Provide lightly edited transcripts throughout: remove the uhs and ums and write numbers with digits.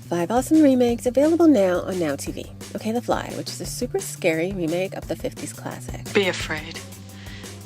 5 awesome remakes available now on Now TV. Okay, The Fly, which is a super scary remake of the 50s classic. Be afraid.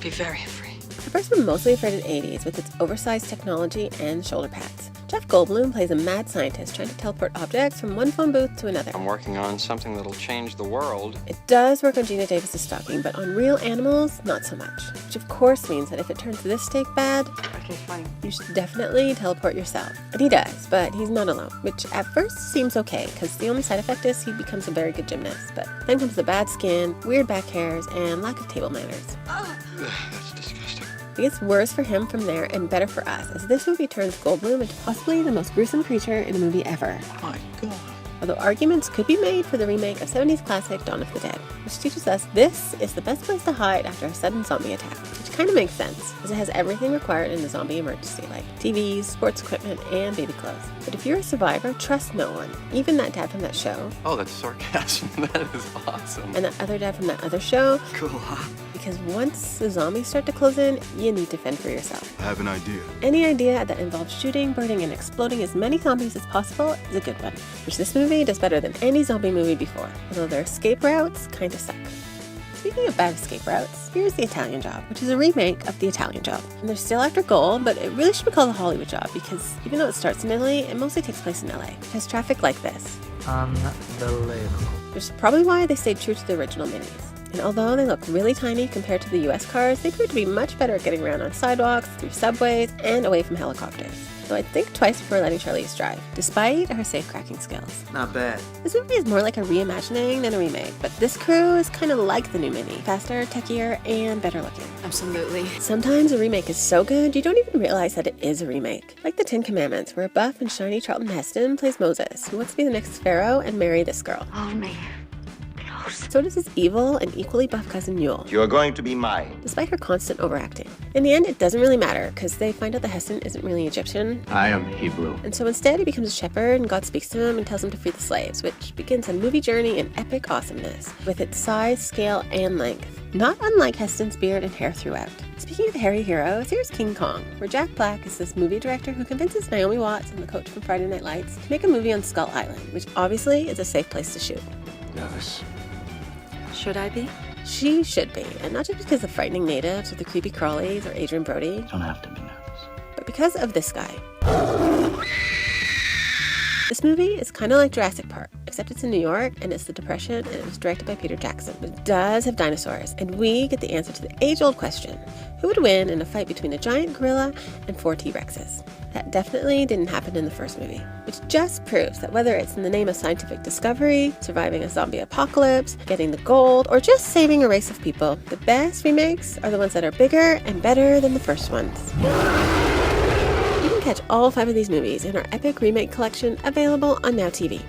Be very afraid. The first one mostly afraid of the 80s with its oversized technology and shoulder pads. Jeff Goldblum plays a mad scientist trying to teleport objects from one phone booth to another. I'm working on something that'll change the world. It does work on Gina Davis's stocking, but on real animals, not so much. Which of course means that if it turns this steak bad, Okay, fine. you should definitely teleport yourself. And he does, but he's not alone, which at first seems okay, because the only side effect is he becomes a very good gymnast. But then comes the bad skin, weird back hairs, and lack of table manners. That's disgusting. It gets worse for him from there and better for us, as this movie turns Goldblum into possibly the most gruesome creature in a movie ever. My God. Although arguments could be made for the remake of 70s classic Dawn of the Dead, which teaches us this is the best place to hide after a sudden zombie attack, which kind of makes sense, as it has everything required in a zombie emergency, like TVs, sports equipment, and baby clothes. But if you're a survivor, trust no one, even that dad from that show. Oh, that's sarcasm. That is awesome. And that other dad from that other show. Cool, huh? Because once the zombies start to close in, you need to fend for yourself. I have an idea. Any idea that involves shooting, burning, and exploding as many zombies as possible is a good one, which this movie does better than any zombie movie before, although their escape routes kind of suck. Speaking of bad escape routes, here's The Italian Job, which is a remake of The Italian Job. And they're still after gold, but it really should be called The Hollywood Job, because even though it starts in Italy, it mostly takes place in LA. It has traffic like this. Unbelievable. Which is probably why they stayed true to the original minis. And although they look really tiny compared to the US cars, they prove to be much better at getting around on sidewalks, through subways, and away from helicopters. So I'd think twice before letting Charlize drive, despite her safe-cracking skills. Not bad. This movie is more like a reimagining than a remake, but this crew is kind of like the new Mini. Faster, techier, and better looking. Absolutely. Sometimes a remake is so good, you don't even realize that it is a remake. Like the 10 Commandments, where a buff and shiny Charlton Heston plays Moses, who wants to be the next pharaoh and marry this girl. Hold me. So does his evil and equally buff cousin Yule, You're going to be mine. despite her constant overacting. In the end, it doesn't really matter, because they find out that Heston isn't really Egyptian, I am Hebrew. and so instead he becomes a shepherd and God speaks to him and tells him to free the slaves, which begins a movie journey in epic awesomeness, with its size, scale, and length. Not unlike Heston's beard and hair throughout. Speaking of hairy heroes, here's King Kong, where Jack Black is this movie director who convinces Naomi Watts and the coach from Friday Night Lights to make a movie on Skull Island, which obviously is a safe place to shoot. Nervous. Should I be? She should be, and not just because of frightening natives or the creepy crawlies or Adrian Brody, Don't have to be nervous. but because of this guy. This movie is kind of like Jurassic Park, except it's in New York and it's the Depression and it was directed by Peter Jackson. But it does have dinosaurs, and we get the answer to the age-old question: who would win in a fight between a giant gorilla and 4 T-Rexes? That definitely didn't happen in the first movie, which just proves that whether it's in the name of scientific discovery, surviving a zombie apocalypse, getting the gold, or just saving a race of people, the best remakes are the ones that are bigger and better than the first ones. You can catch all 5 of these movies in our epic remake collection available on Now TV.